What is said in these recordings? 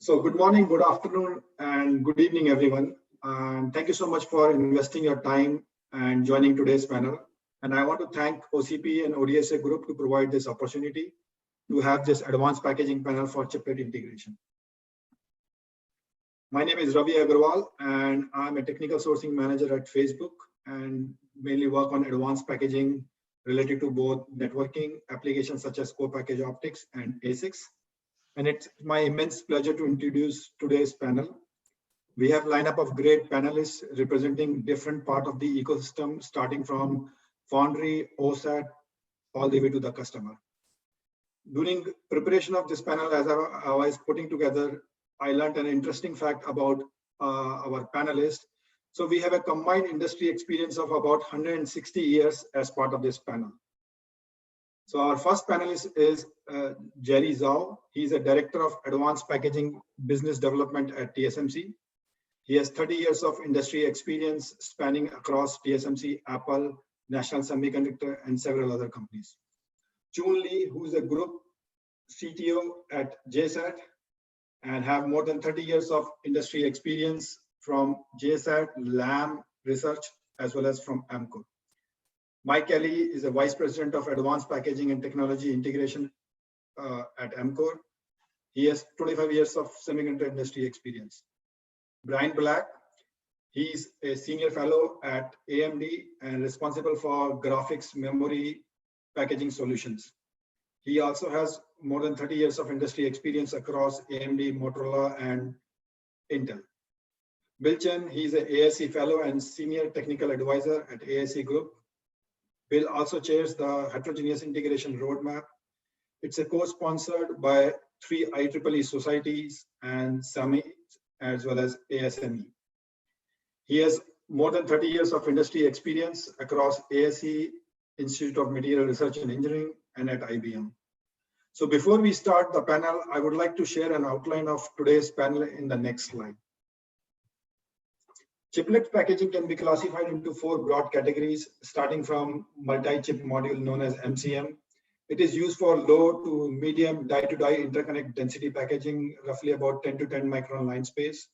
So good morning, good afternoon, and good evening, everyone. And thank you so much for investing your time and joining today's panel. And I want to thank OCP and ODSA Group to provide this opportunity to have this advanced packaging panel for chiplet integration. My name is Ravi Agarwal, and I'm a technical sourcing manager at Facebook and mainly work on advanced packaging related to both networking applications such as co-packaged optics and ASICs. And it's my immense pleasure to introduce today's panel. We have a lineup of great panelists representing different parts of the ecosystem, starting from foundry, OSAT, all the way to the customer. During preparation of this panel, as I was putting together, I learned an interesting fact about our panelists. So we have a combined industry experience of about 160 years as part of this panel. So our first panelist is Jerry Zhao. He's a director of advanced packaging business development at TSMC. He has 30 years of industry experience spanning across TSMC, Apple, National Semiconductor, and several other companies. Chun Lee, who is a group CTO at JSAT and have more than 30 years of industry experience from JSAT, Lam Research, as well as from Amkor. Mike Kelly is a vice president of advanced packaging and technology integration at Amkor. He has 25 years of semiconductor industry experience. Brian Black, he's a senior fellow at AMD and responsible for graphics memory packaging solutions. He also has more than 30 years of industry experience across AMD, Motorola, and Intel. Bill Chen, he's an ASE fellow and senior technical advisor at ASE Group. Bill also chairs the Heterogeneous Integration Roadmap. It's a co-sponsored by 3 IEEE societies and SAMI, as well as ASME. He has more than 30 years of industry experience across ASE, Institute of Material Research and Engineering, and at IBM. So before we start the panel, I would like to share an outline of today's panel in the next slide. Chiplet packaging can be classified into 4 broad categories, starting from multi-chip module known as MCM. It is used for low to medium die-to-die interconnect density packaging, roughly about 10 to 10 micron line space.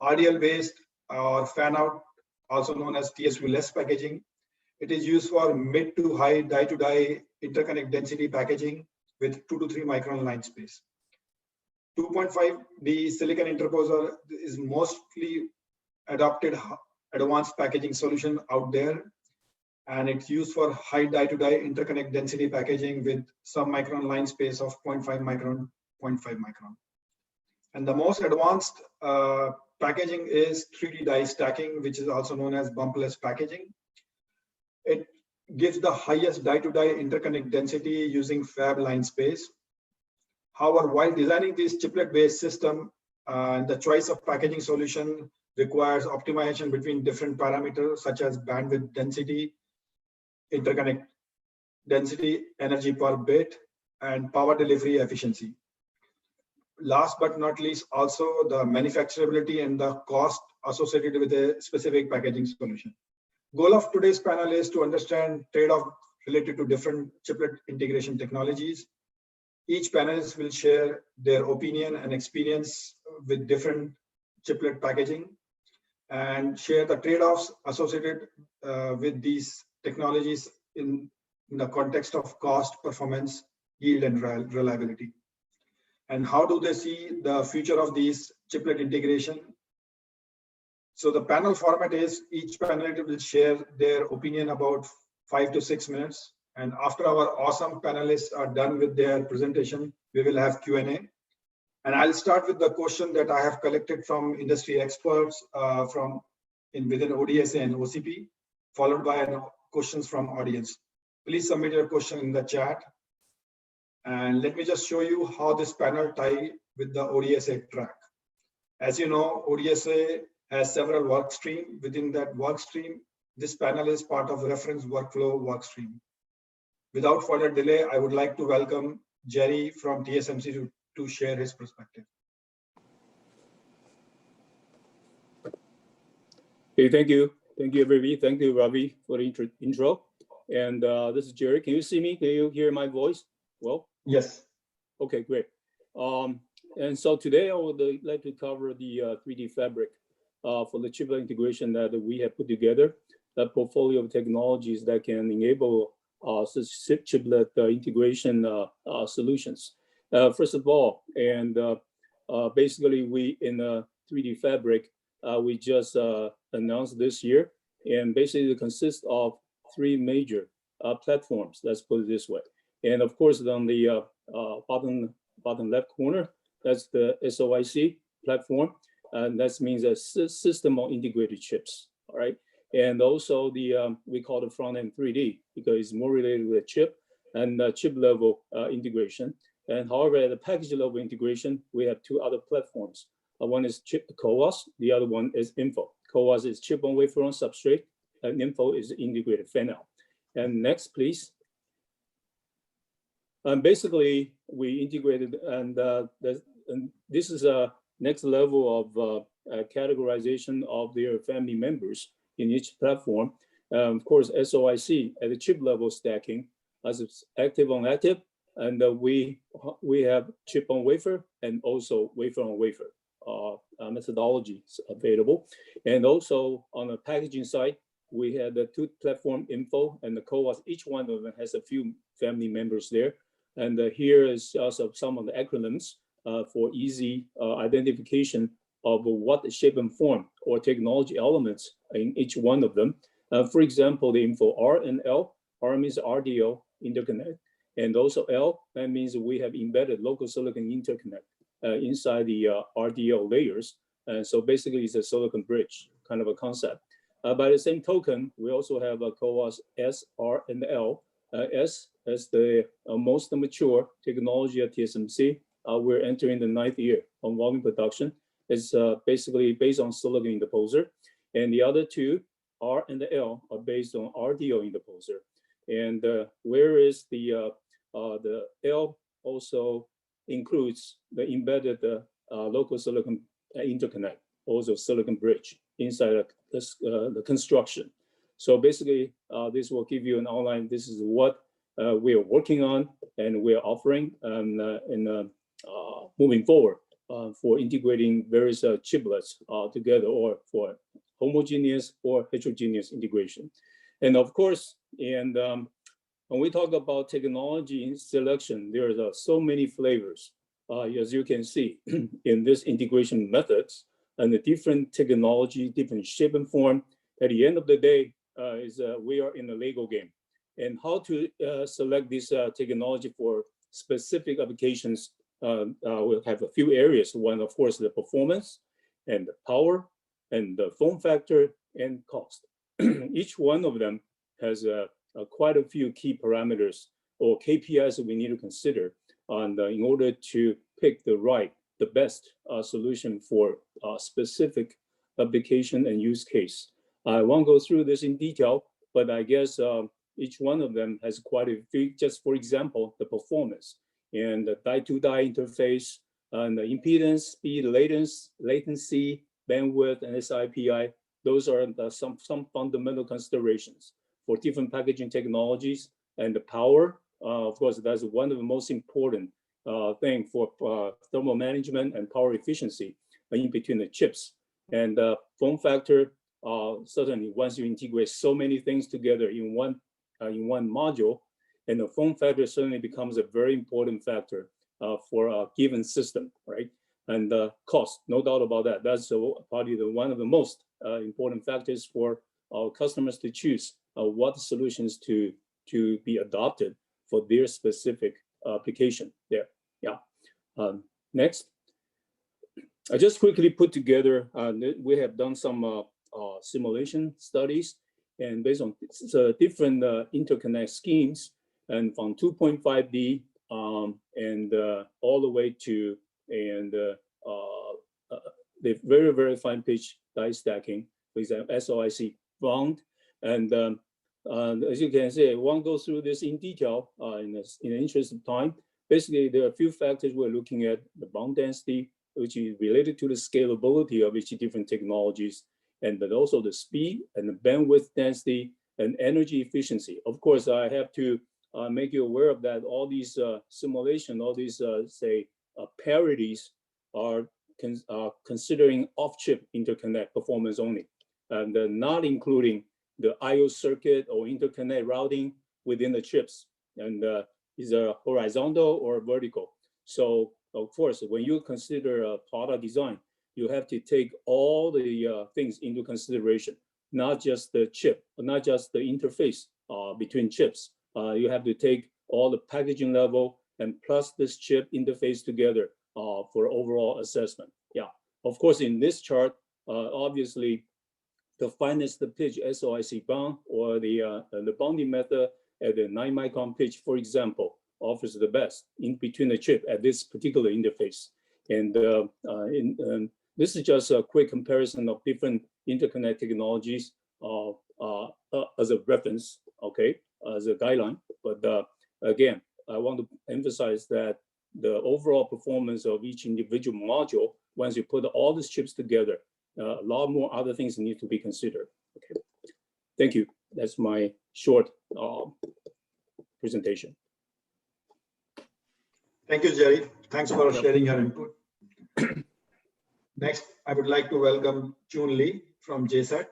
RDL-based or fan-out, also known as TSV-less packaging. It is used for mid to high die-to-die interconnect density packaging with 2 to 3 micron line space. 2.5D silicon interposer is mostly adopted advanced packaging solution out there, and it's used for high die-to-die interconnect density packaging with sub-micron line space of 0.5 micron, 0.5 micron. And the most advanced packaging is 3D die stacking, which is also known as bumpless packaging. It gives the highest die-to-die interconnect density using fab line space. However, while designing this chiplet-based system, the choice of packaging solution requires optimization between different parameters such as bandwidth density, interconnect density, energy per bit, and power delivery efficiency. Last but not least, also the manufacturability and the cost associated with a specific packaging solution. Goal of today's panel is to understand trade-off related to different chiplet integration technologies. Each panelist will share their opinion and experience with different chiplet packaging and share the trade-offs associated with these technologies in the context of cost, performance, yield, and reliability. And how do they see the future of these chiplet integration? So the panel format is each panelist will share their opinion about 5 to 6 minutes. And after our awesome panelists are done with their presentation, we will have Q&A. And I'll start with the question that I have collected from industry experts within ODSA and OCP, followed by questions from audience. Please submit your question in the chat. And let me just show you how this panel ties with the ODSA track. As you know, ODSA has several work streams. Within that work stream, this panel is part of reference workflow work stream. Without further delay, I would like to welcome Jerry from TSMC to share his perspective. Okay, thank you. Thank you, everybody. Thank you, Ravi, for the intro. And this is Jerry. Can you see me? Can you hear my voice? Well? Yes. Okay, great. And so today I would like to cover the 3D fabric for the chiplet integration that we have put together, that portfolio of technologies that can enable such chiplet integration solutions. First of all, and basically we in a 3D fabric, we just announced this year, and basically it consists of three major platforms, let's put it this way. And of course, on the bottom left corner, that's the SOIC platform, and that means a system of integrated chips, all right? And also the, we call it front-end 3D because it's more related with chip and chip level integration. And however, at the package level integration, we have two other platforms. One is chip CoWoS, the other one is InFO. CoWoS is chip on wafer on substrate, and InFO is integrated fan-out. And next, please. Basically, we integrated, and this is a next level of categorization of their family members in each platform. Of course, SOIC at the chip level stacking as active on active, and we have chip on wafer and also wafer on wafer methodologies available. And also on the packaging side, we had the two platform InFO and the CoWoS. Each one of them has a few family members there. And here is also some of the acronyms for easy identification of what shape and form or technology elements in each one of them. For example, the InFO R and L. R means RDO, interconnect. And also L, that means we have embedded local silicon interconnect inside the RDO layers. And so basically it's a silicon bridge kind of a concept. By the same token, we also have a CoWoS S, R, and L. S as the most mature technology at TSMC. We're entering the 9th year on volume production. It's basically based on silicon interposer. And the other two, R and the L, are based on RDO interposer. And whereas the L also includes the embedded local silicon interconnect, also silicon bridge inside the construction. So basically, this will give you an outline. This is what we are working on and we are offering moving forward for integrating various chiplets together, or for homogeneous or heterogeneous integration. And of course, and when we talk about technology selection, there are so many flavors, as you can see in this integration methods, and the different technology, different shape and form. At the end of the day, we are in a Lego game. And how to select this technology for specific applications, we'll have a few areas. One, of course, the performance and the power and the form factor and cost. Each one of them has quite a few key parameters or KPIs that we need to consider in order to pick the best solution for a specific application and use case. I won't go through this in detail, but I guess each one of them has quite a few. Just for example, the performance and the die-to-die interface, and the impedance, speed, latency, bandwidth, and SIPI. Those are some fundamental considerations for different packaging technologies. And the power, of course, that's one of the most important thing for thermal management and power efficiency in between the chips. And form factor, certainly once you integrate so many things together in one module, and the form factor certainly becomes a very important factor for a given system, right? And cost, no doubt about that. That's probably one of the most important factors for our customers to choose what solutions to be adopted for their specific application there. Yeah. Next. I just quickly put together, we have done some simulation studies, and based on different interconnect schemes, and from 2.5D and all the way to the very, very fine pitch die stacking, for example, SOIC bond. And as you can see, I won't go through this in detail in the interest of time. Basically, there are a few factors we're looking at: the bond density, which is related to the scalability of each different technologies, and then also the speed and the bandwidth density and energy efficiency. Of course, I have to make you aware of that. All these simulation, all these say parities are considering off-chip interconnect performance only, and not including the I/O circuit or interconnect routing within the chips, and is a horizontal or vertical. So of course, when you consider a product design, you have to take all the things into consideration, not just the chip, not just the interface between chips. You have to take all the packaging level and plus this chip interface together for overall assessment. Yeah, of course, in this chart, obviously, the finest pitch SOIC bond or the bonding method at the 9-micron pitch, for example, offers the best in between the chip at this particular interface. And this is just a quick comparison of different interconnect technologies as a reference, okay, as a guideline. But again, I want to emphasize that the overall performance of each individual module, once you put all these chips together, a lot more other things need to be considered. Okay, thank you. That's my short presentation. Thank you, Jerry. Thanks for sharing your input. Next, I would like to welcome Chun Lee from JSAT.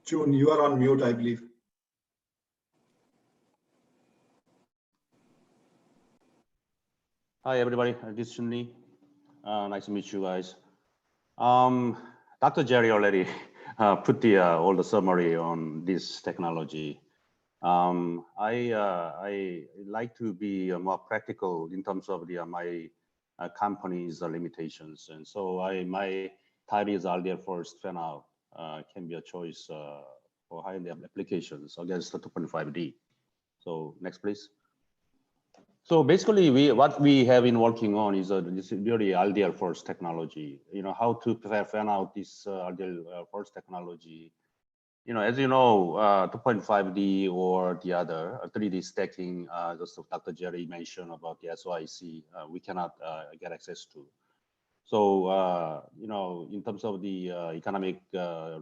Chun, you are on mute, I believe. Hi, everybody. This is Chun Lee. Nice to meet you guys. Dr. Jerry already put all the summary on this technology. I like to be more practical in terms of my company's limitations, and so my type is RDL first fan out can be a choice for high-end applications against the 2.5D. So next, please. So basically, what we have been working on is this really RDL first technology. You know, how to fan out this RDL first technology. You know, as you know, 2.5D or the other 3D stacking, just Dr. Jerry mentioned about the SOIC, we cannot get access to. So, you know, in terms of the economic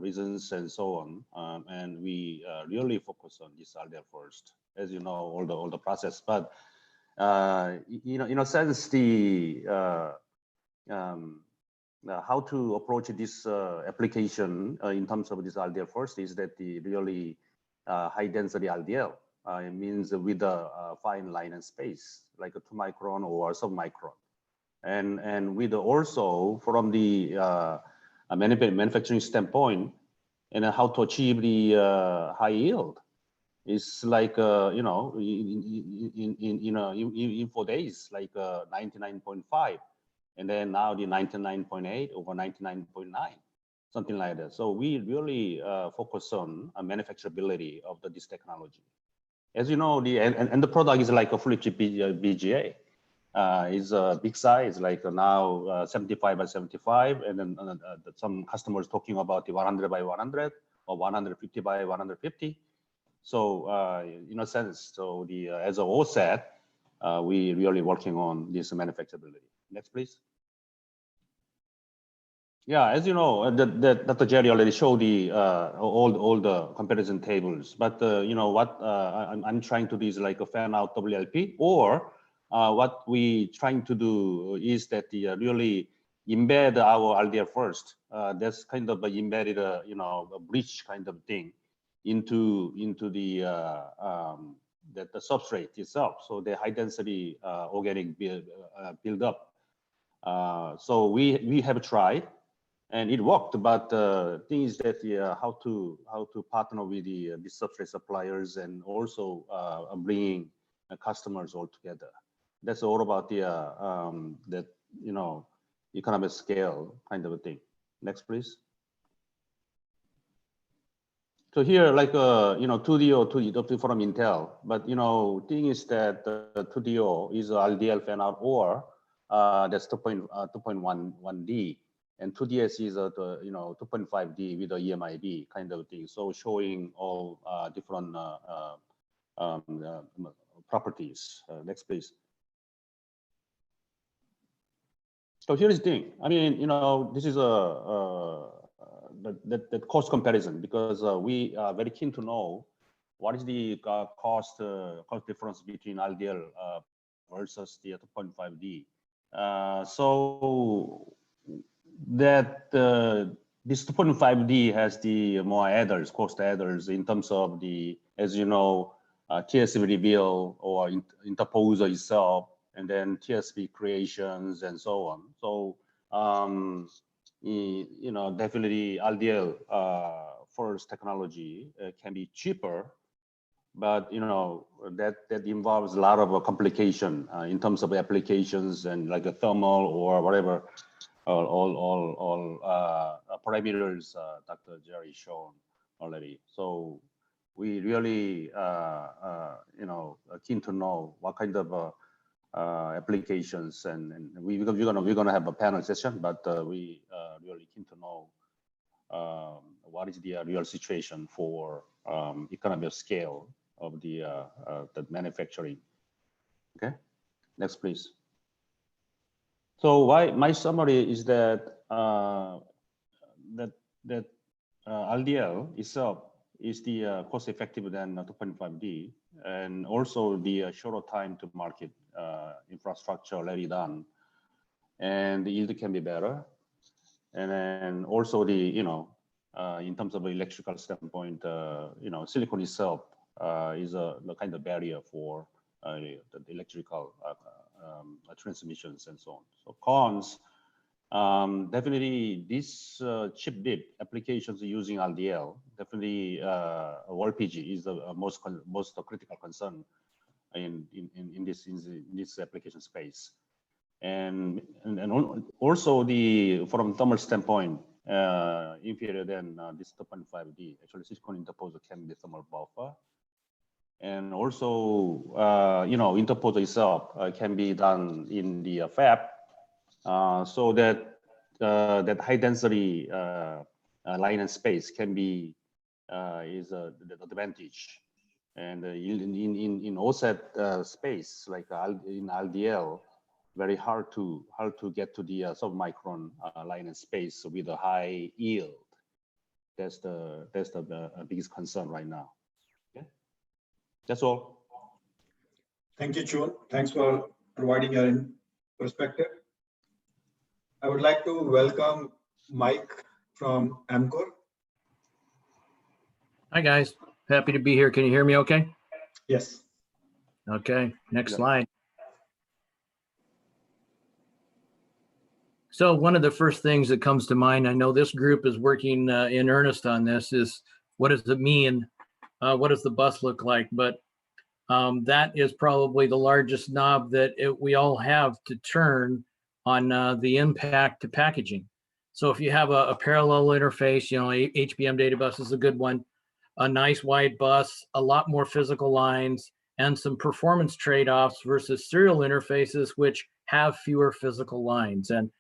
reasons and so on, and we really focus on this RDL first, as you know, all the process. But you know, in a sense, the how to approach this application in terms of this RDL first is that the really high density RDL. It means with a fine line and space, like a 2 micron or sub-micron. And with also from the manufacturing standpoint, and how to achieve the high yield. It's like, you know, in 4 days, like 99.5. And then now the 99.8 over 99.9, something like that. So we really focus on manufacturability of this technology. As you know, and the product is like a flip chip BGA. It's a big size, like now 75 by 75, and then some customers talking about the 100 by 100 or 150 by 150. So in a sense, so the as a OSAT, we really working on this manufacturability. Next, please. Yeah, as you know, Dr. Jerry already showed the all the comparison tables. But you know what I'm trying to do is like a fan out WLP, or what we trying to do is that the really embed our RDL first. That's kind of embedded you know, a bridge kind of thing into the substrate itself. So the high density organic build up. So we have tried, and it worked. But the thing is that how to partner with the substrate suppliers and also bringing customers all together. That's all about the that, you know, economic scale kind of a thing. Next, please. So here, like you know, 2DO, 2D from Intel, but you know, thing is that 2DO is RDL fan out, or that's 2.11D, and 2DS is you know, 2.5D with a EMIB kind of thing. So showing all different properties. Next, please. So here's the thing. I mean, you know, this is that cost comparison, because we are very keen to know what is the cost difference between RDL versus the 2.5D. So that this 2.5D has the more adders, cost adders in terms of the, as you know, TSV reveal or interposer itself, and then TSV creations and so on. So you know, definitely RDL first technology can be cheaper, but you know that involves a lot of complication in terms of applications and like a thermal or whatever, all parameters Dr. Jerry shown already. So we really you know, keen to know what kind of applications, and we're gonna have a panel session, but we really keen to know what is the real situation for economy of scale of the manufacturing. Okay, next please. So my summary is that RDL itself is the cost effective than 2.5D, and also the shorter time to market infrastructure already done, and the yield can be better, and then also the, you know, in terms of electrical standpoint, you know, silicon itself is a kind of barrier for the electrical transmissions and so on. So cons, definitely this chip dip applications using RDL, definitely LPG is the most critical concern in this application space, and also the from thermal standpoint, inferior than this 2.5D. Actually, silicon interposer can be thermal buffer, and also you know, interposer itself can be done in the fab, so that that high density line and space can be is the advantage, and in OSAT space like in RDL, very hard to get to the submicron line and space with a high yield. That's the biggest concern right now. Okay, that's all. Thank you, Chun. Thanks for providing your perspective. I would like to welcome Mike from Amcor. Hi guys, happy to be here. Can you hear me okay? Yes. Okay, next Yeah. slide. So one of the first things that comes to mind, I know this group is working in earnest on this, is what does it mean? What does the bus look like? But that is probably the largest knob that we all have to turn on the impact to packaging. So if you have a parallel interface, you know, HBM data bus is a good one, a nice wide bus, a lot more physical lines, and some performance trade-offs versus serial interfaces, which have fewer physical lines. And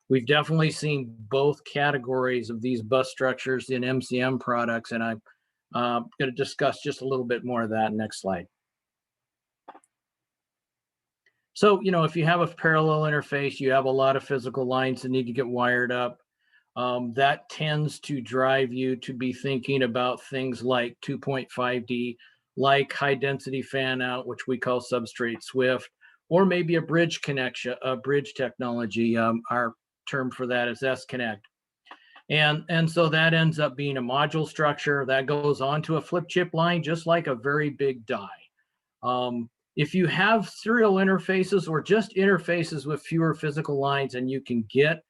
we've definitely seen both categories of these bus structures in MCM products, and I'm going to discuss just a little bit more of that. Next slide. So, you know, if you have a parallel interface, you have a lot of physical lines that need to get wired up. That tends to drive you to be thinking about things like 2.5D, like high density fan out, which we call substrate Swift, or maybe a bridge connection, a bridge technology. Our term for that is S-Connect. And so that ends up being a module structure that goes onto a flip chip line, just like a very big die. If you have serial interfaces or just interfaces with fewer physical lines, and you can get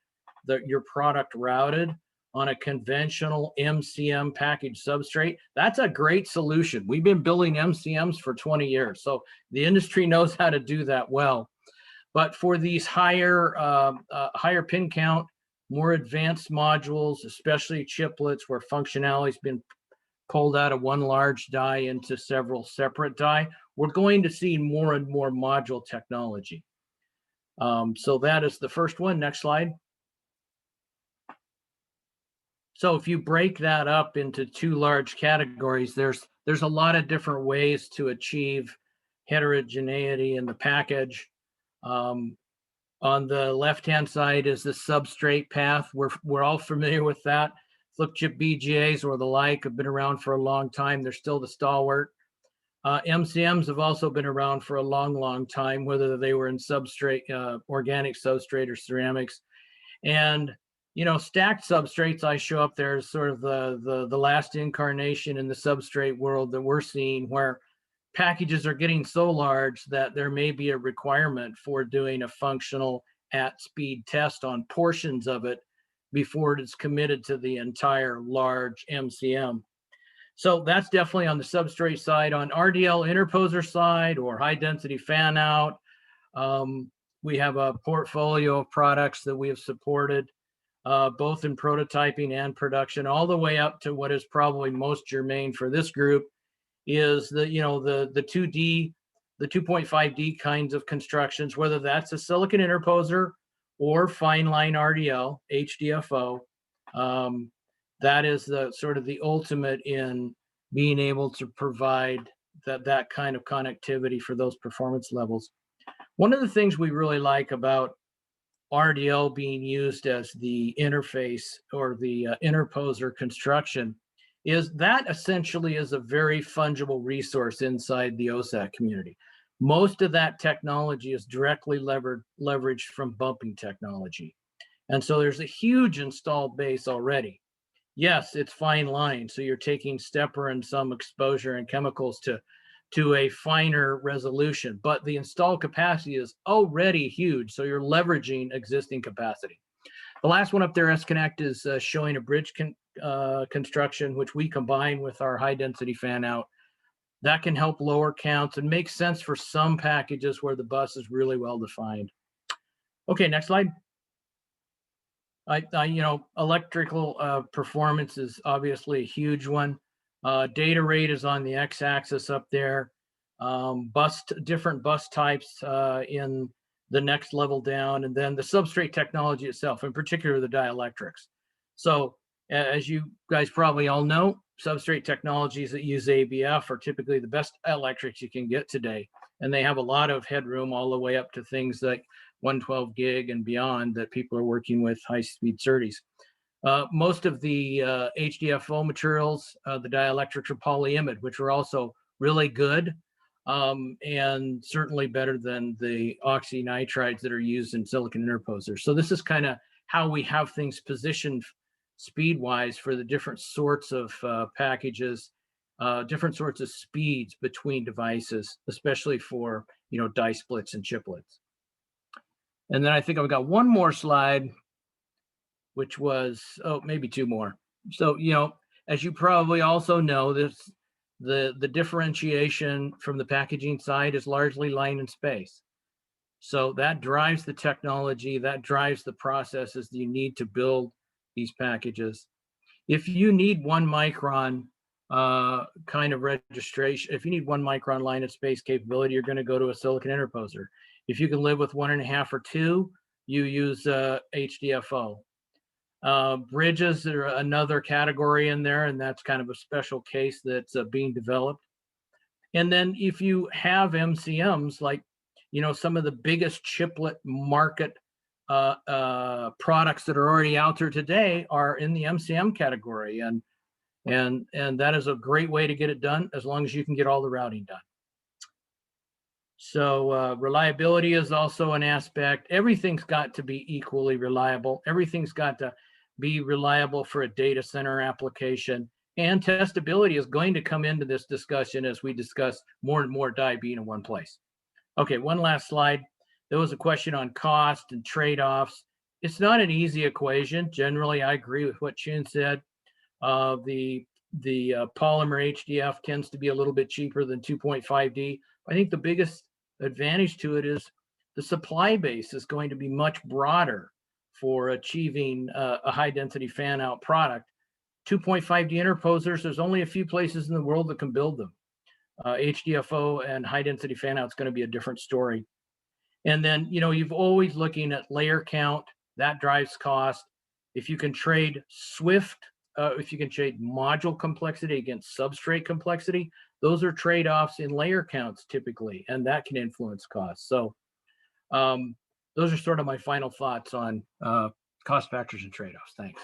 your product routed on a conventional MCM package substrate, that's a great solution. We've been building MCMs for 20 years, so the industry knows how to do that well. But for these higher pin count, more advanced modules, especially chiplets, where functionality's been pulled out of one large die into several separate die, we're going to see more and more module technology. So that is the first one. Next slide. So if you break that up into two large categories, there's a lot of different ways to achieve heterogeneity in the package. On the left-hand side is the substrate path. We're all familiar with that. Flip chip BGAs or the like have been around for a long time. They're still the stalwart. MCMs have also been around for a long, long time, whether they were in substrate, organic substrate or ceramics. And, you know, stacked substrates, I show up there as sort of the last incarnation in the substrate world that we're seeing, where packages are getting so large that there may be a requirement for doing a functional at speed test on portions of it before it's committed to the entire large MCM. So that's definitely on the substrate side. On RDL interposer side or high density fan out, we have a portfolio of products that we have supported, both in prototyping and production, all the way up to what is probably most germane for this group is the 2D, the 2.5D kinds of constructions, whether that's a silicon interposer or fine line RDL, HDFO. That is the sort of the ultimate in being able to provide that kind of connectivity for those performance levels. One of the things we really like about RDL being used as the interface or the interposer construction is that essentially is a very fungible resource inside the OSAT community. Most of that technology is directly leveraged from bumping technology. And so there's a huge installed base already. Yes, it's fine line. So you're taking stepper and some exposure and chemicals to a finer resolution, but the installed capacity is already huge. So you're leveraging existing capacity. The last one up there, S-Connect, is showing a bridge construction, which we combine with our high density fan out. That can help lower counts and make sense for some packages where the bus is really well defined. Okay, next slide. Electrical performance is obviously a huge one. Data rate is on the x-axis up there. Different bus types in the next level down, and then the substrate technology itself, in particular the dielectrics. So as you guys probably all know, substrate technologies that use ABF are typically the best electrics you can get today. And they have a lot of headroom all the way up to things like 112 gig and beyond that people are working with high-speed SerDes. Most of the HDFO materials, the dielectrics are polyimide, which are also really good and certainly better than the oxynitrides that are used in silicon interposers. So this is kind of how we have things positioned speed-wise for the different sorts of packages, different sorts of speeds between devices, especially for die splits and chiplets. And then I think I've got one more slide, which was, maybe two more. So, as you probably also know, the differentiation from the packaging side is largely line and space. So that drives the technology, that drives the processes that you need to build these packages. If you need 1 micron kind of registration, if you need 1 micron line and space capability, you're going to go to a silicon interposer. If you can live with 1.5 or 2, you use HDFO. Bridges are another category in there, and that's kind of a special case that's being developed. And then if you have MCMs, like some of the biggest chiplet market products that are already out there today are in the MCM category, and that is a great way to get it done as long as you can get all the routing done. So reliability is also an aspect. Everything's got to be equally reliable. Everything's got to be reliable for a data center application. And testability is going to come into this discussion as we discuss more and more die being in one place. Okay, one last slide. There was a question on cost and trade-offs. It's not an easy equation. Generally, I agree with what Chun said. The polymer HDF tends to be a little bit cheaper than 2.5D. I think the biggest advantage to it is the supply base is going to be much broader for achieving a high density fan out product. 2.5D interposers, there's only a few places in the world that can build them. HDFO and high density fan out is going to be a different story. And then, you've always looking at layer count, that drives cost. If you can trade if you can trade module complexity against substrate complexity, those are trade-offs in layer counts typically, and that can influence cost. So those are sort of my final thoughts on cost factors and trade-offs. Thanks.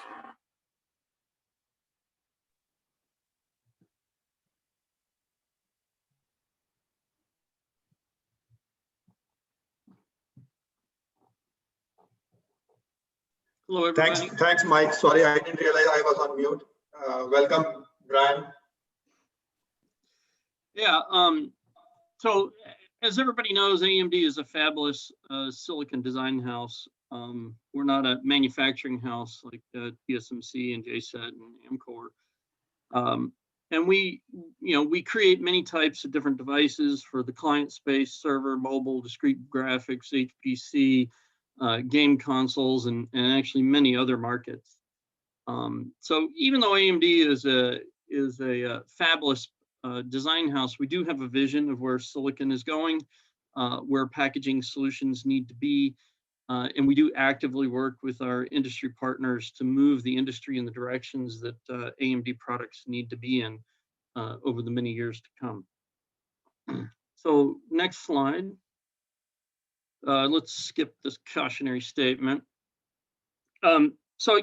Hello, everybody. Thanks, Mike. Sorry, I didn't realize I was on mute. Welcome, Brian. Yeah, so as everybody knows, AMD is a fabulous silicon design house. We're not a manufacturing house like TSMC and JCET and Amkor. And we create many types of different devices for the client space, server, mobile, discrete graphics, HPC, game consoles, and actually many other markets. So even though AMD is a fabulous design house, we do have a vision of where silicon is going, where packaging solutions need to be, and we do actively work with our industry partners to move the industry in the directions that AMD products need to be in over the many years to come. So next slide. Let's skip this cautionary statement. So,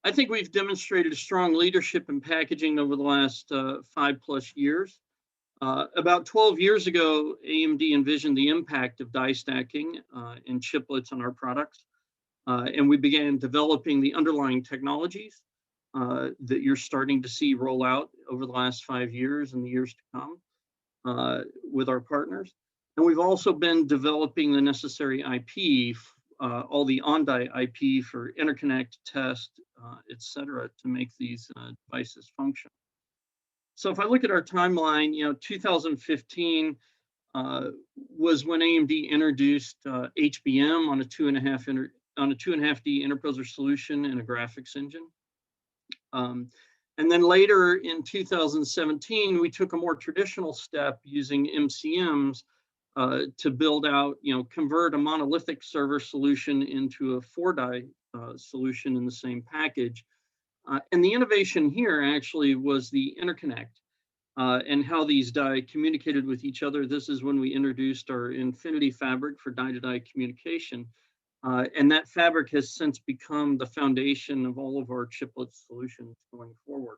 I think we've demonstrated a strong leadership in packaging over the last 5+ years. About 12 years ago, AMD envisioned the impact of die stacking and chiplets on our products. And we began developing the underlying technologies that you're starting to see roll out over the last 5 years and the years to come with our partners. And we've also been developing the necessary IP, all the on-die IP for interconnect, test, et cetera, to make these devices function. So if I look at our timeline, 2015 was when AMD introduced HBM on a 2.5D interposer solution and a graphics engine. And then later in 2017, we took a more traditional step using MCMs to build out, convert a monolithic server solution into a 4-die solution in the same package. And the innovation here actually was the interconnect and how these die communicated with each other. This is when we introduced our Infinity fabric for die-to-die communication. And that fabric has since become the foundation of all of our chiplet solutions going forward,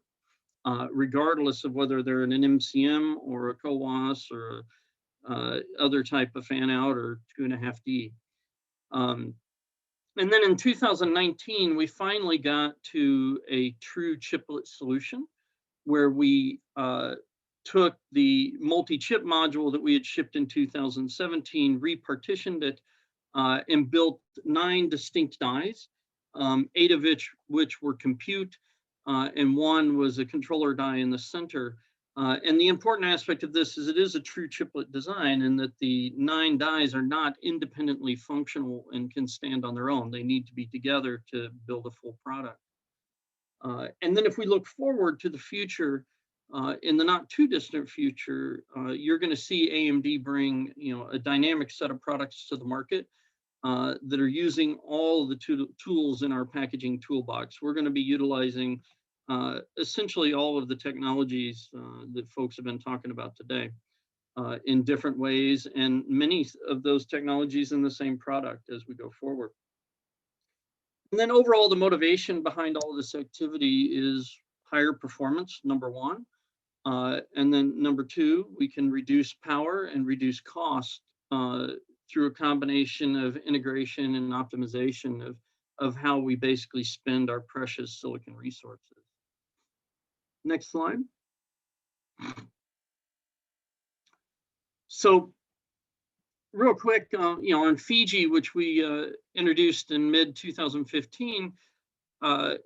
regardless of whether they're in an MCM or a CoWoS or other type of fan out or 2.5D. And then in 2019, we finally got to a true chiplet solution where we took the multi-chip module that we had shipped in 2017, repartitioned it, and built 9 distinct dies, 8 of which were compute, and 1 was a controller die in the center. And the important aspect of this is it is a true chiplet design in that the 9 dies are not independently functional and can stand on their own. They need to be together to build a full product. And then if we look forward to the future, in the not too distant future, you're going to see AMD bring a dynamic set of products to the market that are using all the tools in our packaging toolbox. We're going to be utilizing essentially all of the technologies that folks have been talking about today in different ways, and many of those technologies in the same product as we go forward. And then overall, the motivation behind all of this activity is higher performance, number 1. And then number 2, we can reduce power and reduce cost through a combination of integration and optimization of how we basically spend our precious silicon resources. Next slide. So real quick, on Fiji, which we introduced in mid-2015,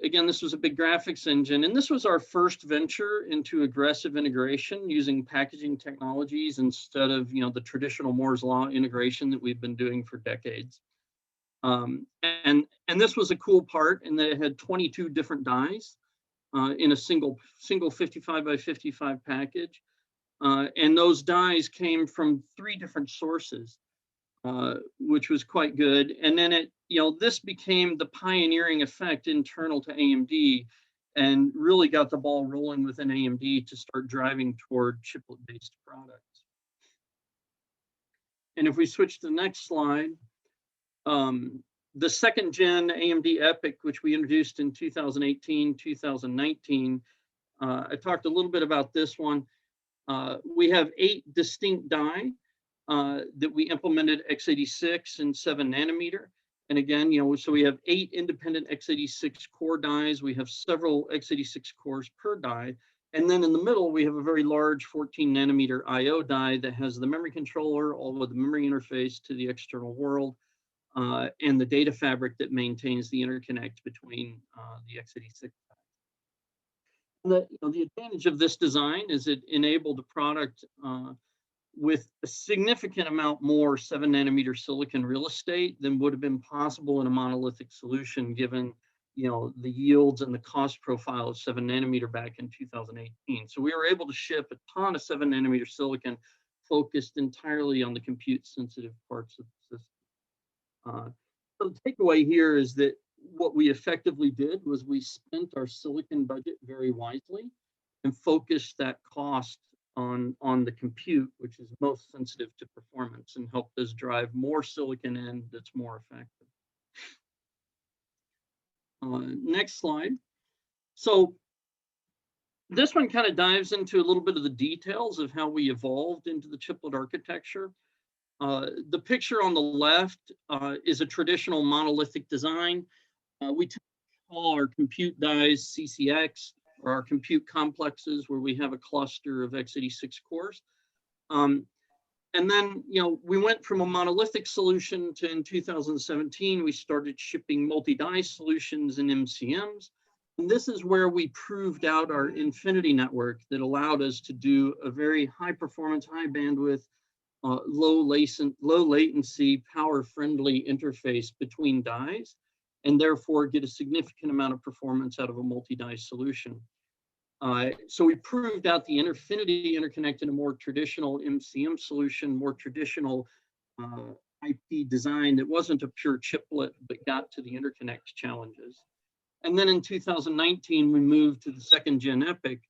again, this was a big graphics engine, and this was our first venture into aggressive integration using packaging technologies instead of, the traditional Moore's Law integration that we've been doing for decades. And this was a cool part in that it had 22 different dies in a single 55 by 55 package. And those dies came from 3 different sources, which was quite good. And then this became the pioneering effect internal to AMD and really got the ball rolling within AMD to start driving toward chiplet-based products. And if we switch to the next slide, the 2nd gen AMD EPYCH, which we introduced in 2018, 2019, I talked a little bit about this one. We have 8 distinct die that we implemented x86 and 7 nanometer. And again, so we have 8 independent x86 core dies. We have several x86 cores per die. And then in the middle, we have a very large 14 nanometer IO die that has the memory controller, all with the memory interface to the external world, and the data fabric that maintains the interconnect between the x86. The advantage of this design is it enabled a product with a significant amount more 7 nanometer silicon real estate than would have been possible in a monolithic solution, given the yields and the cost profile of 7 nanometer back in 2018. So we were able to ship a ton of 7 nanometer silicon focused entirely on the compute sensitive parts of the system. So the takeaway here is that what we effectively did was we spent our silicon budget very wisely and focused that cost on the compute, which is most sensitive to performance, and helped us drive more silicon in that's more effective. Next slide. So this one kind of dives into a little bit of the details of how we evolved into the chiplet architecture. The picture on the left is a traditional monolithic design. We call our compute dies CCX, or our compute complexes, where we have a cluster of x86 cores. And then, we went from a monolithic solution to, in 2017, we started shipping multi-die solutions in MCMs. And this is where we proved out our infinity network that allowed us to do a very high performance, high bandwidth, low latency, power-friendly interface between dies, and therefore get a significant amount of performance out of a multi-die solution. So we proved out the Infinity interconnect in a more traditional MCM solution, more traditional IP design that wasn't a pure chiplet, but got to the interconnect challenges. And then in 2019, we moved to the 2nd Gen EPYCH,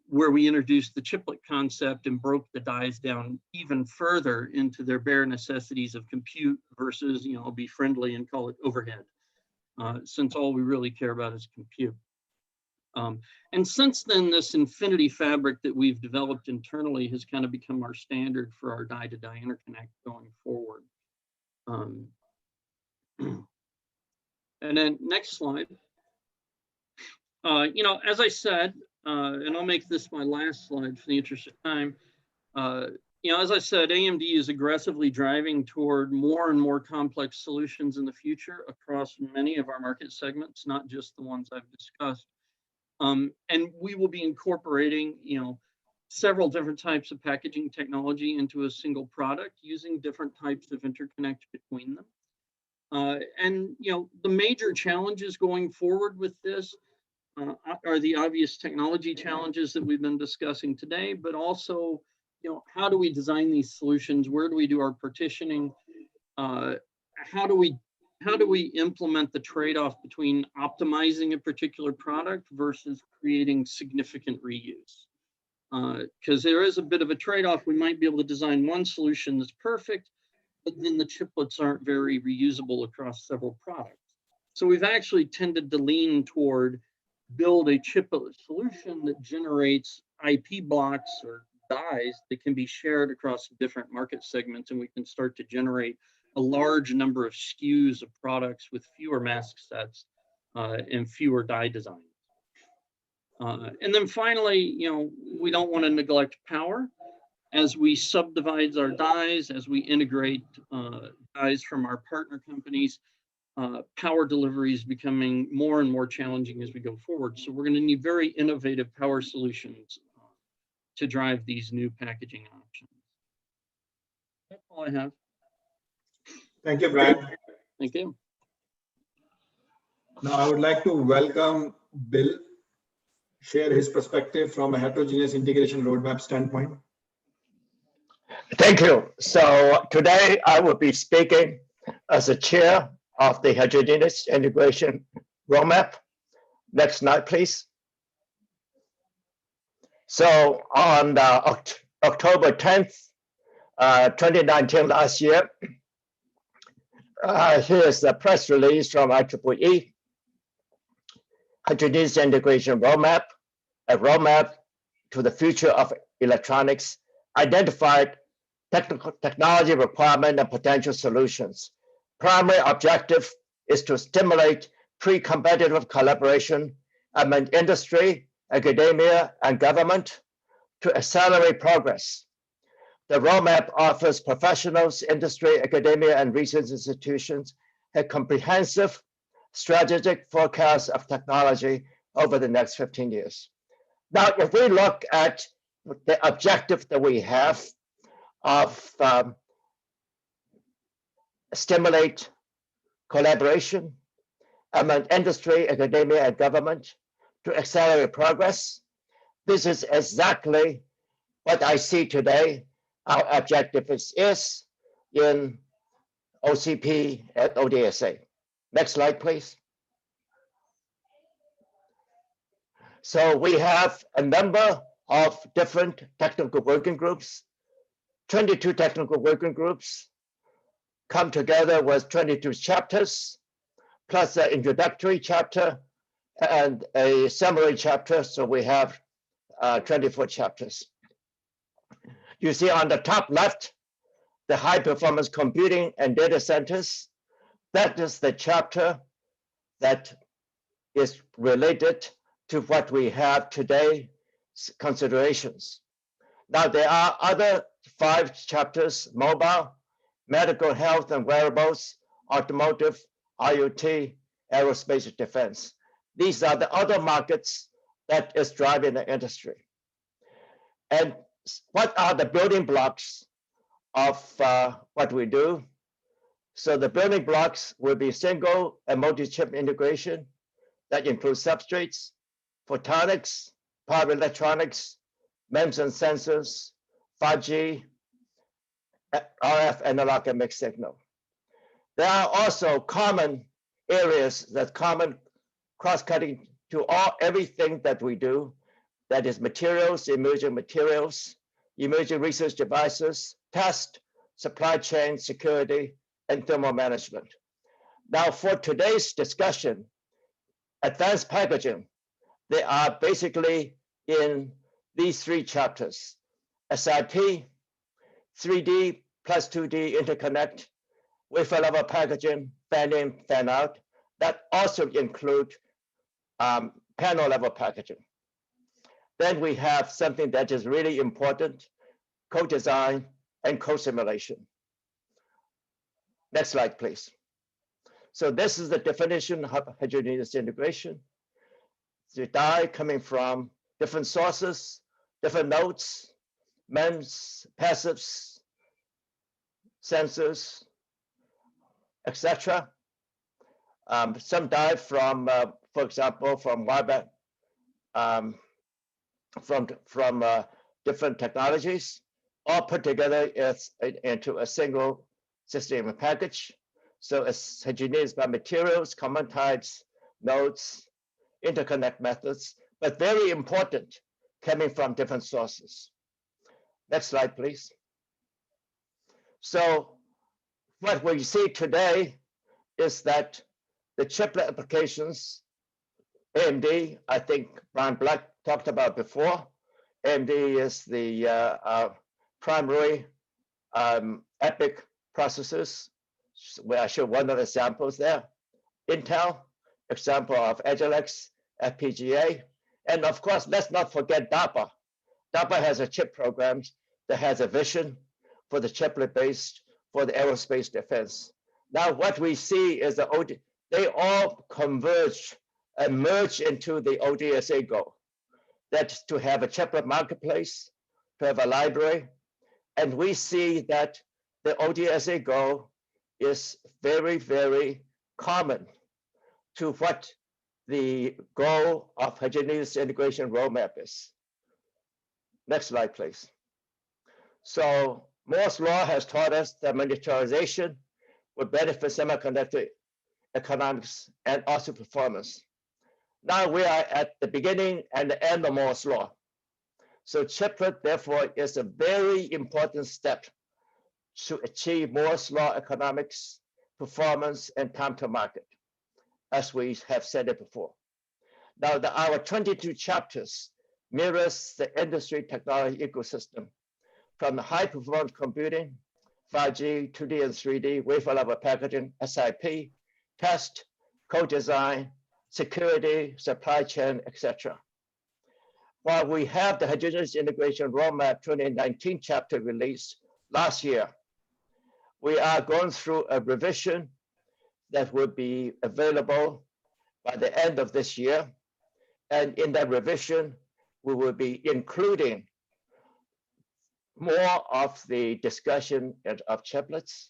where we introduced the chiplet concept and broke the dies down even further into their bare necessities of compute versus, I'll be friendly and call it overhead, since all we really care about is compute. And since then, this infinity fabric that we've developed internally has kind of become our standard for our die-to-die interconnect going forward. And then next slide. As I said, and I'll make this my last slide for the interest of time. As I said, AMD is aggressively driving toward more and more complex solutions in the future across many of our market segments, not just the ones I've discussed. And we will be incorporating, several different types of packaging technology into a single product using different types of interconnect between them. And the major challenges going forward with this are the obvious technology challenges that we've been discussing today, but also, how do we design these solutions? Where do we do our partitioning? How do we implement the trade-off between optimizing a particular product versus creating significant reuse? Because there is a bit of a trade-off. We might be able to design one solution that's perfect, but then the chiplets aren't very reusable across several products. So we've actually tended to lean toward build a chiplet solution that generates IP blocks or dies that can be shared across different market segments, and we can start to generate a large number of SKUs of products with fewer mask sets and fewer die designs. And then finally, we don't want to neglect power. As we subdivide our dies, as we integrate dies from our partner companies, power delivery is becoming more and more challenging as we go forward. So we're going to need very innovative power solutions to drive these new packaging options. That's all I have. Thank you, Brad. Thank you. Now I would like to welcome Bill, share his perspective from a heterogeneous integration roadmap standpoint. Thank you. So today I will be speaking as the chair of the Heterogeneous Integration Roadmap. Next slide, please. So on October 10th, 2019, last year, here's the press release from IEEE, Heterogeneous Integration Roadmap, a roadmap to the future of electronics, identified technology requirement and potential solutions primary objective is to stimulate pre-competitive collaboration among industry, academia, and government to accelerate progress. The roadmap offers professionals, industry, academia, and research institutions a comprehensive strategic forecast of technology over the next 15 years. Now, if we look at the objective that we have of stimulate collaboration among industry, academia, and government to accelerate progress, this is exactly what I see today our objective is in OCP at ODSA. Next slide, please. So we have a number of different technical working groups, 22 technical working groups come together with 22 chapters, plus an introductory chapter and a summary chapter. So we have 24 chapters. You see on the top left, the high performance computing and data centers. That is the chapter that is related to what we have today, considerations. Now there are other 5 chapters: mobile, medical, health and wearables, automotive, IoT, aerospace, defense. These are the other markets that is driving the industry. And what are the building blocks of what we do? So the building blocks will be single and multi-chip integration that includes substrates, photonics, power electronics, MEMS and sensors, 5G, RF, analog, and mixed signal. There are also common areas that common cross-cutting to everything that we do, that is materials, emerging research devices, test, supply chain, security, and thermal management. Now for today's discussion, advanced packaging, they are basically in these 3 chapters: SIP, 3D plus 2D interconnect, wafer level packaging, fan-in, fan-out. That also include panel level packaging. Then we have something that is really important: co-design and co-simulation. Next slide, please. So this is the definition of heterogeneous integration. The die coming from different sources, different nodes, MEMS, passives, sensors, etc. Some die from, for example, from wide from different technologies, all put together into a single system and package. So it's heterogeneous by materials, common types, nodes, interconnect methods, but very important, coming from different sources. Next slide, please. So what we see today is that the chiplet applications, AMD, I think Brian Black talked about before. AMD is the primary EPYC processors, where I show one of the examples there. Intel, example of Agilex, FPGA, and of course, let's not forget DARPA. DARPA has a chip program that has a vision for the chiplet-based for the aerospace defense. Now, what we see is they all converge and merge into the ODSA goal. That's to have a chiplet marketplace, to have a library, and we see that the ODSA goal is very, very common to what the goal of heterogeneous integration roadmap is. Next slide, please. So Moore's law has taught us that miniaturization will benefit semiconductor economics and also performance. Now we are at the beginning and the end of Moore's law. So chiplet, therefore, is a very important step to achieve Moore's law economics, performance, and time to market, as we have said it before. Now, our 22 chapters mirrors the industry technology ecosystem, from the high performance computing, 5G, 2D and 3D, wafer level packaging, SIP, test, co-design, security, supply chain, etc. While we have the Heterogeneous Integration Roadmap 2019 chapter released last year, we are going through a revision that will be available by the end of this year. And in that revision, we will be including more of the discussion of chiplets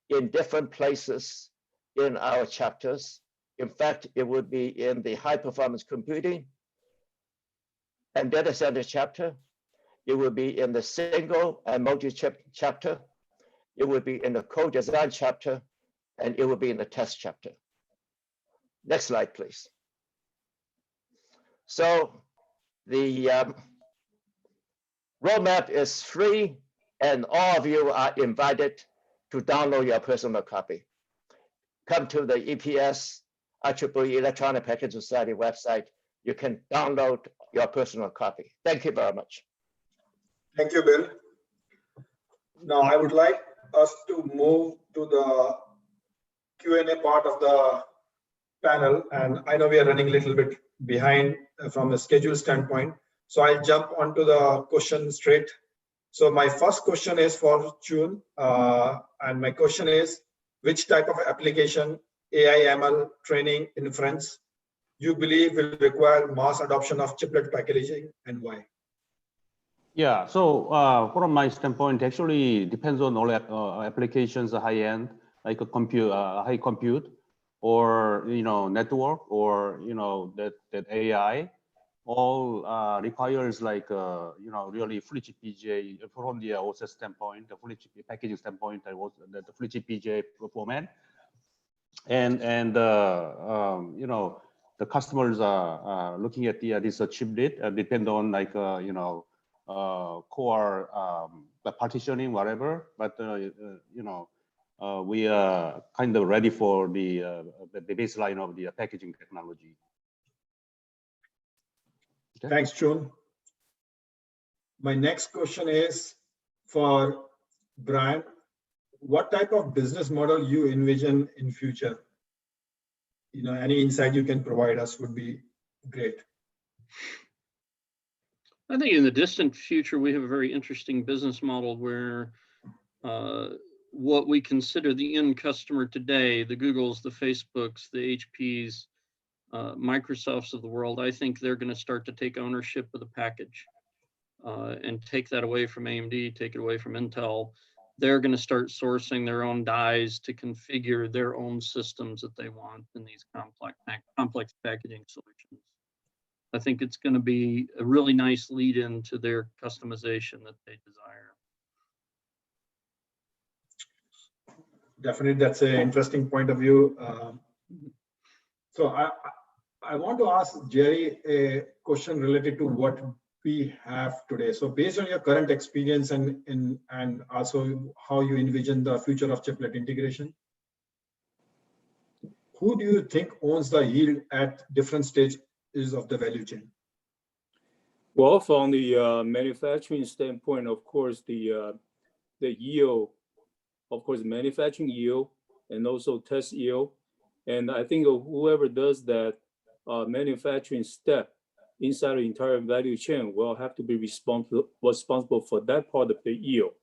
in different places in our chapters. In fact, it would be in the high performance computing and data center chapter. It will be in the single and multi-chip chapter. It will be in the co-design chapter, and it will be in the test chapter. Next slide, please. So the roadmap is free, and all of you are invited to download your personal copy. Come to the EPS, IEEE Electronic Packaging Society website. You can download your personal copy. Thank you very much. Thank you, Bill. Now, I would like us to move to the Q&A part of the panel. And I know we are running a little bit behind from a schedule standpoint. So I'll jump onto the question straight. So my first question is for Chun. And my question is, which type of application, AI, ML, training, inference, you believe will require mass adoption of chiplet packaging and why? Yeah, so from my standpoint, actually depends on all applications, high-end, like a compute, high compute, or network, or that AI, all requires like really fully chip BGA from the OSS standpoint, the fully chip packaging standpoint, the fully chip BGA format, and the customers are looking at this chiplet depend on like core partitioning, whatever, but we are kind of ready for the baseline of the packaging technology. Okay. Thanks, Chun. My next question is for Brian. What type of business model you envision in future? Any insight you can provide us would be great. I think in the distant future, we have a very interesting business model where what we consider the end customer today, the Googles, the Facebooks, the HPs, Microsofts of the world, I think they're going to start to take ownership of the package and take that away from AMD, take it away from Intel. They're going to start sourcing their own dies to configure their own systems that they want in these complex packaging solutions. I think it's going to be a really nice lead into their customization that they desire. Definitely, that's an interesting point of view. So I want to ask Jerry a question related to what we have today. So based on your current experience and also how you envision the future of chiplet integration, who do you think owns the yield at different stages of the value chain? Well, from the manufacturing standpoint, of course, the yield, of course, manufacturing yield and also test yield. And I think whoever does that manufacturing step inside the entire value chain will have to be responsible for that part of the yield.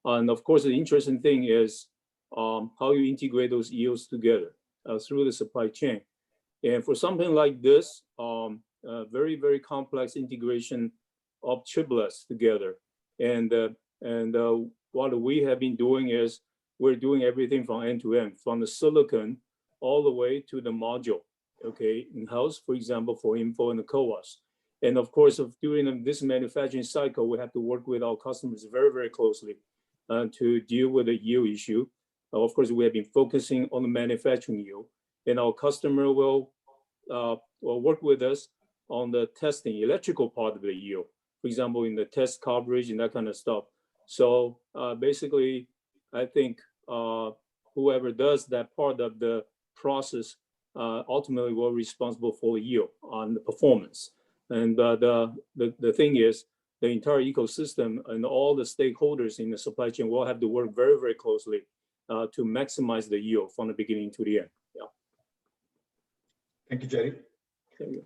And of course, the interesting thing is how you integrate those yields together through the supply chain. And for something like this, very, very complex integration of chiplets together. And what we have been doing is we're doing everything from end to end, from the silicon all the way to the module, okay, in-house, for example, for info and the CoWoS. And of course, during this manufacturing cycle, we have to work with our customers very, very closely to deal with the yield issue. Of course, we have been focusing on the manufacturing yield, and our customer will work with us on the testing, electrical part of the yield, for example, in the test coverage and that kind of stuff. So basically, I think whoever does that part of the process ultimately will be responsible for yield on the performance. And the thing is, the entire ecosystem and all the stakeholders in the supply chain will have to work very, very closely to maximize the yield from the beginning to the end. Yeah. Thank you, Jerry. There you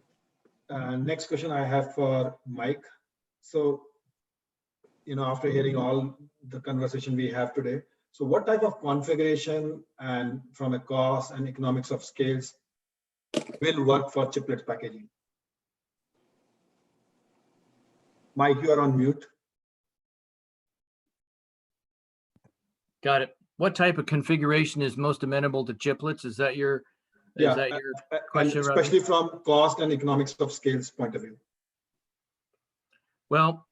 go. Next question I have for Mike. So, after hearing all the conversation we have today, so what type of configuration and from a cost and economics of scales will work for chiplet packaging? Mike, you are on mute. Got it. What type of configuration is most amenable to chiplets? Is that your question? Especially from cost and economics of scales point of view. Well,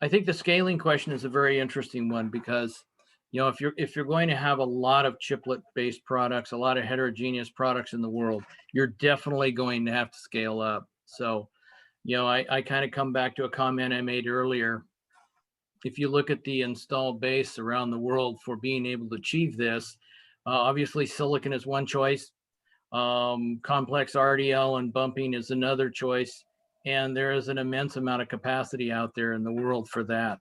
I think the scaling question is a very interesting one because, if you're going to have a lot of chiplet-based products, a lot of heterogeneous products in the world, you're definitely going to have to scale up. So, I kind of come back to a comment I made earlier. If you look at the installed base around the world for being able to achieve this, obviously silicon is one choice. Complex RDL and bumping is another choice. And there is an immense amount of capacity out there in the world for that.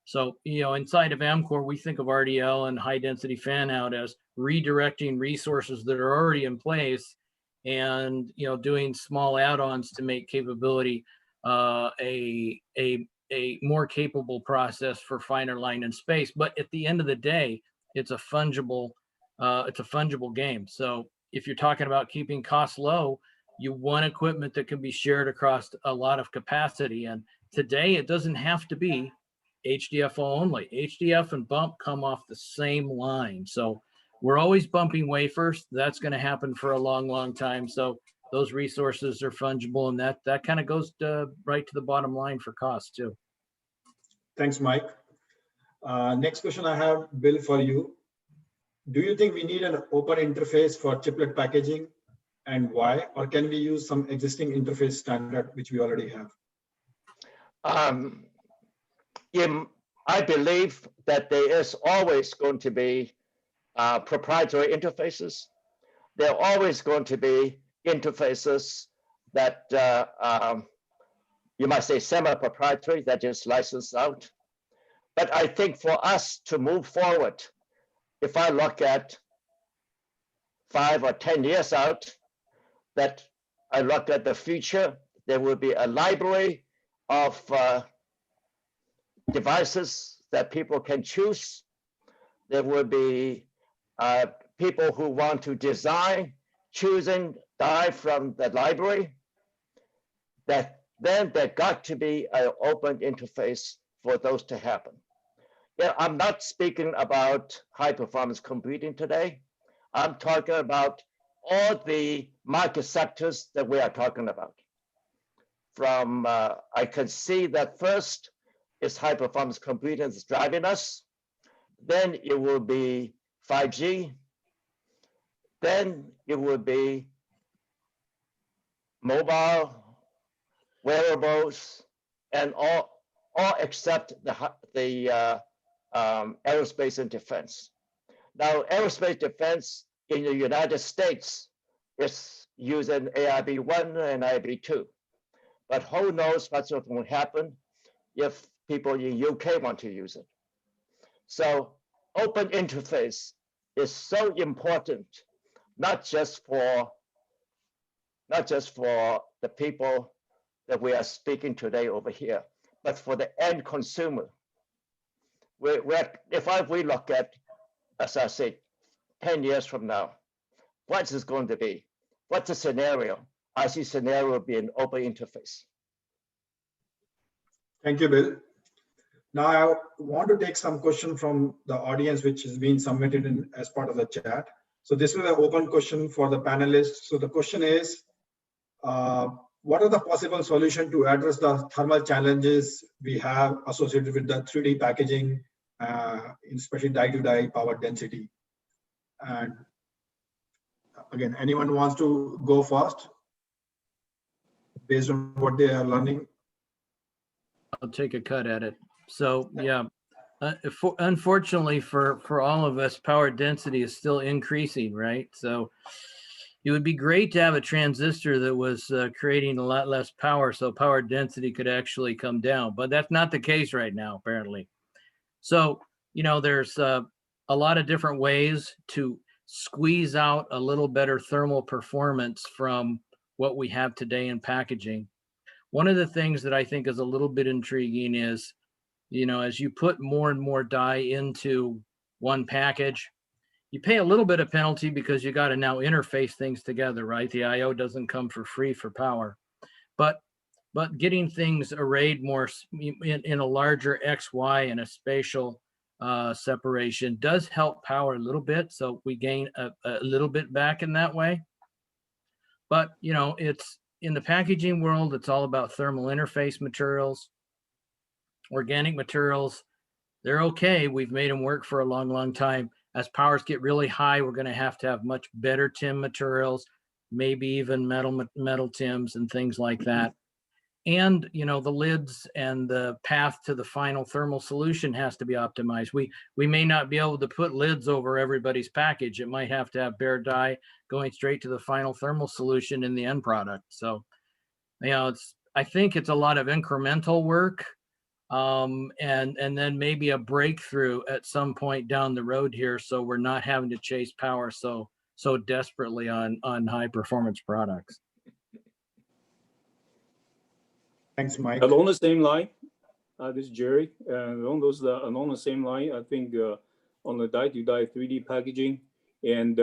So, inside of Amkor, we think of RDL and high density fan out as redirecting resources that are already in place and, doing small add-ons to make capability a more capable process for finer line and space. But at the end of the day, it's a fungible game. So if you're talking about keeping costs low, you want equipment that can be shared across a lot of capacity. And today it doesn't have to be HDF only. HDF and bump come off the same line. So we're always bumping wafers. That's going to happen for a long, long time. So those resources are fungible, and that kind of goes right to the bottom line for cost too. Thanks, Mike. Next question I have, Bill, for you. Do you think we need an open interface for chiplet packaging, and why? Or can we use some existing interface standard which we already have? I believe that there is always going to be proprietary interfaces. There are always going to be interfaces that you might say semi-proprietary, that is licensed out. But I think for us to move forward, if I look at 5 or 10 years out, that I look at the future, there will be a library of devices that people can choose. There will be people who want to design, choosing die from the library. That then there got to be an open interface for those to happen. Yeah, I'm not speaking about high performance computing today. I'm talking about all the market sectors that we are talking about. From I can see that first is high performance computing is driving us. Then it will be 5G. Then it will be mobile, wearables, and all except the aerospace and defense. Now, aerospace defense in the United States is using AIB1 and AIB2. But who knows what's going to happen if people in UK want to use it. So open interface is so important, not just for the people that we are speaking today over here, but for the end consumer. If we look at, as I said, 10 years from now, what is going to be? What's the scenario? I see scenario being open interface. Thank you, Bill. Now I want to take some question from the audience, which has been submitted as part of the chat. So this is an open question for the panelists. So the question is, what are the possible solutions to address the thermal challenges we have associated with the 3D packaging, especially die-to-die power density? And again, anyone wants to go first based on what they are learning? I'll take a cut at it. So yeah, unfortunately for all of us, power density is still increasing, right? So it would be great to have a transistor that was creating a lot less power, so power density could actually come down. But that's not the case right now, apparently. So, you know, there's a lot of different ways to squeeze out a little better thermal performance from what we have today in packaging. One of the things that I think is a little bit intriguing is, you know, as you put more and more die into one package, you pay a little bit of penalty because you got to now interface things together, right? The IO doesn't come for free for power, but getting things arrayed more in a larger XY and a spatial separation does help power a little bit. So we gain a little bit back in that way. But, you know, it's in the packaging world, it's all about thermal interface materials, organic materials. They're okay. We've made them work for a long, long time. As powers get really high, we're going to have much better TIM materials, maybe even metal TIMs and things like that. And, you know, the lids and the path to the final thermal solution has to be optimized. We may not be able to put lids over everybody's package. It might have to have bare die going straight to the final thermal solution in the end product. So, you know, I think it's a lot of incremental work, and then maybe a breakthrough at some point down the road here, so we're not having to chase power so desperately on high performance products. Thanks, Mike. Along the same line, this is Jerry. Along the same line, I think on the die-to-die 3D packaging, and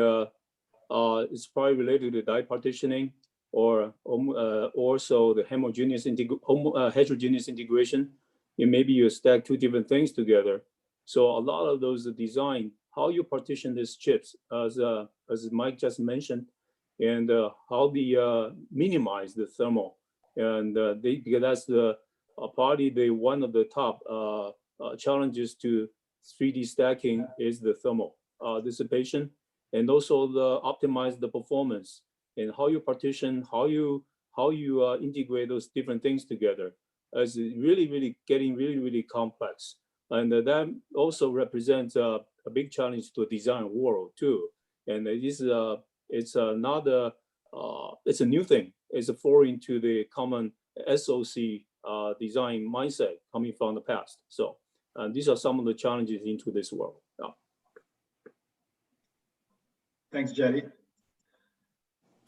it's probably related to die partitioning, or also the heterogeneous integration. And maybe you stack two different things together. So a lot of those design, how you partition these chips, as Mike just mentioned, and how they minimize the thermal. And because that's one of the top challenges to 3D stacking is the thermal dissipation, and also the optimize the performance and how you partition, how you integrate those different things together. As really getting really complex, and that also represents a big challenge to a design world too. And it's a new thing. It's foreign to the common SoC design mindset coming from the past. So these are some of the challenges into this world. Thanks, Jerry.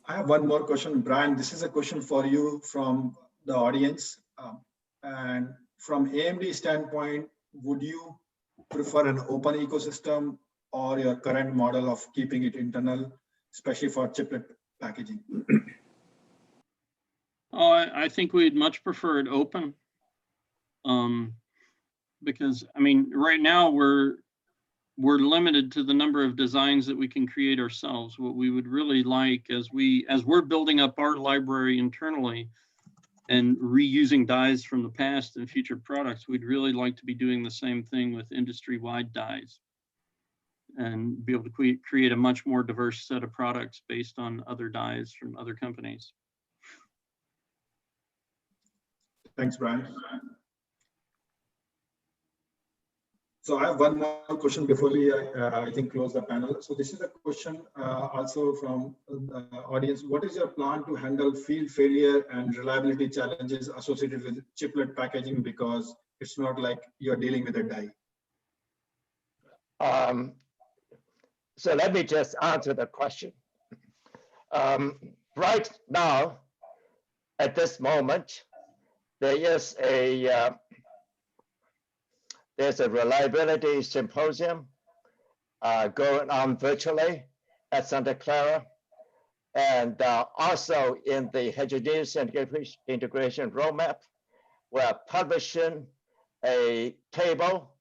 I have one more question, Brian. This is a question for you from the audience. And from AMD standpoint, would you prefer an open ecosystem or your current model of keeping it internal, especially for chiplet packaging? Oh, I think we'd much prefer it open. Because I mean, right now we're limited to the number of designs that we can create ourselves. What we would really like as we're building up our library internally and reusing dies from the past and future products, we'd really like to be doing the same thing with industry-wide dies and be able to create a much more diverse set of products based on other dies from other companies. Thanks, Brian. So I have one more question before we, I think, close the panel. So this is a question also from the audience. What is your plan to handle field failure and reliability challenges associated with chiplet packaging? Because it's not like you're dealing with a die. So let me just answer the question. Right now, at this moment, there is there's a reliability symposium going on virtually at Santa Clara. And also in the Heterogeneous integration roadmap, we're publishing a table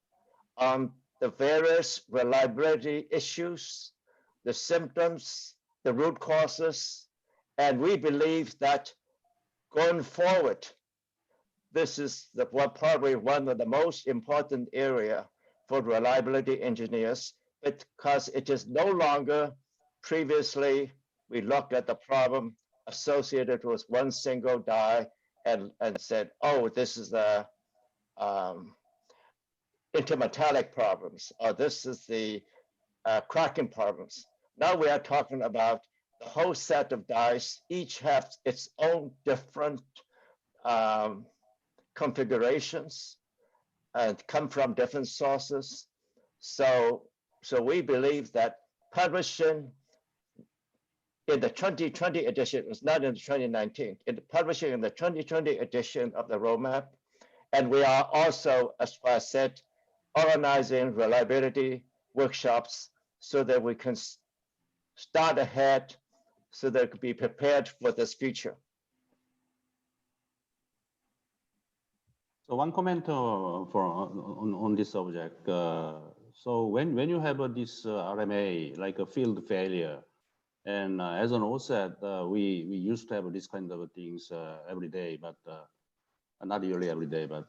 on the various reliability issues, the symptoms, the root causes. And we believe that going forward, this is probably one of the most important area for reliability engineers, because it is no longer previously we looked at the problem associated with one single die and said, oh, this is the intermetallic problems, or this is the cracking problems. Now we are talking about the whole set of dies, each has its own different configurations and come from different sources. So we believe that publishing in the 2020 edition was not in the 2019, in the publishing in the 2020 edition of the roadmap. And we are also, as I said, organizing reliability workshops so that we can start ahead, so that we can be prepared for this future. So one comment on this subject. So when you have this RMA, like a field failure, and as an OSAT, we used to have this kind of things every day, but not really every day, but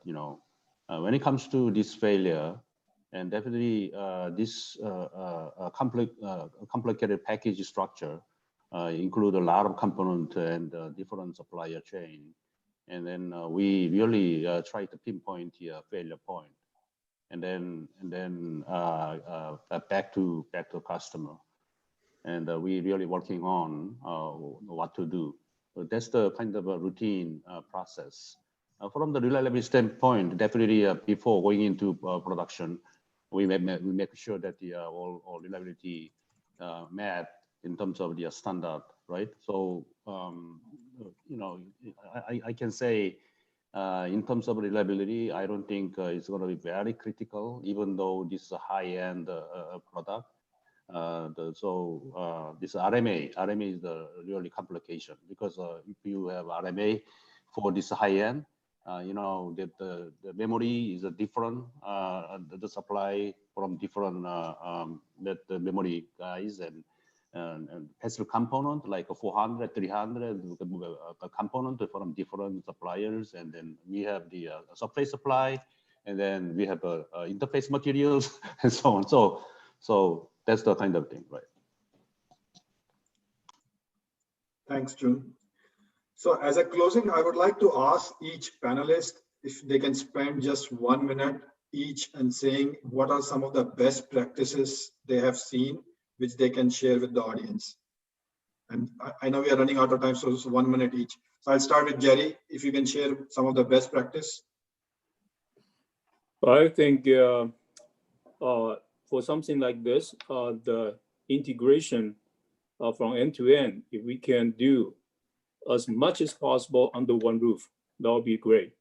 when it comes to this failure, and definitely this complicated package structure include a lot of components and different supplier chain. And then we really try to pinpoint the failure point, and then back to customer, and we really working on what to do. So that's the kind of a routine process. From the reliability standpoint, definitely before going into production, we make sure that the all reliability met in terms of the standard, right? So I can say in terms of reliability, I don't think it's going to be very critical, even though this is a high-end product. This RMA is the really complication, because if you have RMA for this high-end, that the memory is a different, the supply from different the memory guys, and passive component like a 400, 300 component from different suppliers, and then we have the surface supply, and then we have interface materials and so on. So that's the kind of thing, right? Thanks, Jun. So as a closing, I would like to ask each panelist if they can spend just 1 minute each and saying what are some of the best practices they have seen, which they can share with the audience. And I know we are running out of time, so it's 1 minute each. So I'll start with Jerry, if you can share some of the best practice. I think for something like this, the integration from end to end, if we can do as much as possible under one roof, that would be great.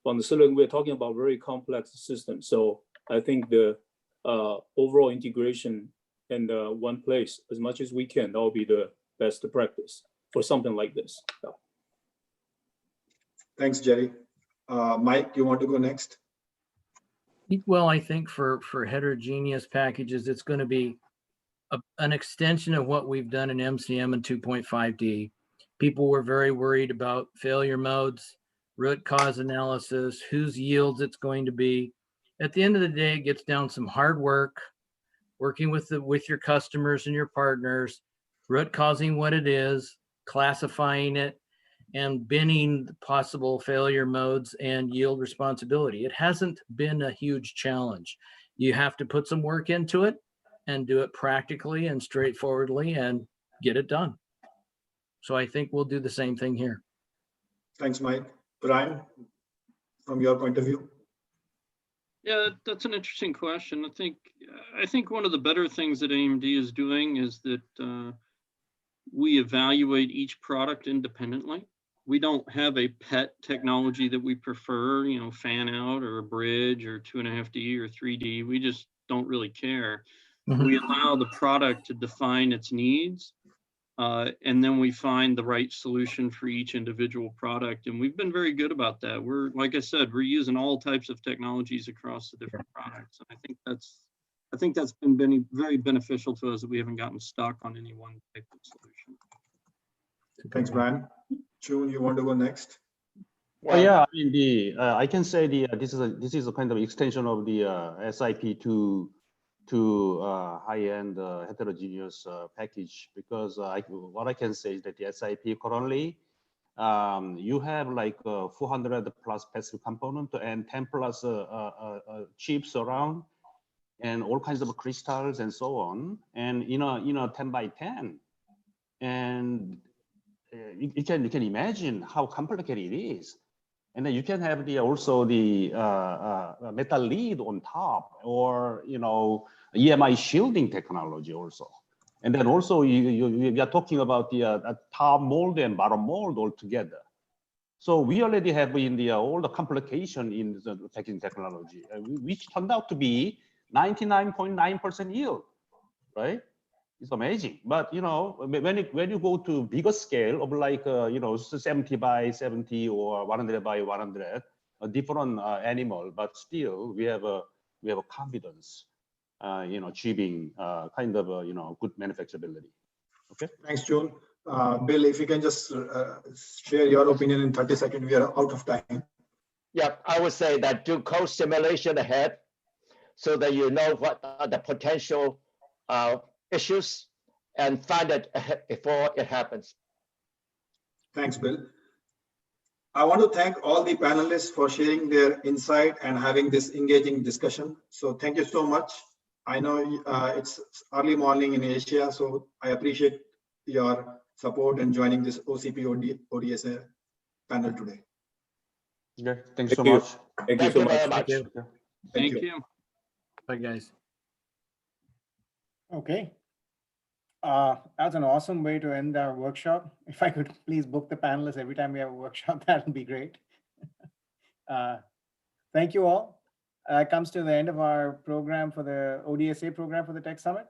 On the silicon, we're talking about very complex systems. So I think the overall integration in one place, as much as we can, that will be the best practice for something like this. Yeah. Thanks, Jerry. Mike, you want to go next? Well, I think for heterogeneous packages, it's going to be an extension of what we've done in MCM and 2.5D. People were very worried about failure modes, root cause analysis, whose yields it's going to be. At the end of the day, it gets down some hard work, working with your customers and your partners, root causing what it is, classifying it, and binning possible failure modes and yield responsibility. It hasn't been a huge challenge. You have to put some work into it and do it practically and straightforwardly and get it done. So I think we'll do the same thing here. Thanks, Mike. Brian, from your point of view? Yeah, that's an interesting question. I think one of the better things that AMD is doing is that we evaluate each product independently. We don't have a pet technology that we prefer, fan out or a bridge or 2.5D or 3D. We just don't really care. Mm-hmm. We allow the product to define its needs, and then we find the right solution for each individual product. And we've been very good about that. Like I said, we're using all types of technologies across the different products. And I think that's been very beneficial to us, that we haven't gotten stuck on any one type of solution. Thanks, Brian. Jun, you want to go next? Well, yeah, I mean I can say this is a kind of extension of the SIP to high-end heterogeneous package, because what I can say is that the SIP currently you have like 400 plus passive component and 10 plus chips around, and all kinds of crystals and so on, and 10 by 10. And you can imagine how complicated it is. And then you can have also the metal lead on top, or EMI shielding technology also. And then also we are talking about the top mold and bottom mold altogether. So we already have in all the complication in the packaging technology, which turned out to be 99.9% yield, right? It's amazing. But when you go to bigger scale of like 70 by 70 or 100 by 100, a different animal, but still we have a confidence achieving kind of good manufacturability. Okay. Thanks, June. Bill, if you can just share your opinion in 30 seconds, we are out of time. Yeah, I would say that do code simulation ahead so that you know what are the potential issues and find it ahead before it happens. Thanks, Bill. I want to thank all the panelists for sharing their insight and having this engaging discussion. So thank you so much. I know it's early morning in Asia, so I appreciate your support and joining this OCP ODSA panel today. Yeah, thanks so you. much. Thank you so much. very much. Thank you. Thank you. Bye, guys. Okay. That's an awesome way to end our workshop. If I could please book the panelists every time we have a workshop, that would be great. Thank you all. Comes to the end of our program for the ODSA program for the Tech Summit.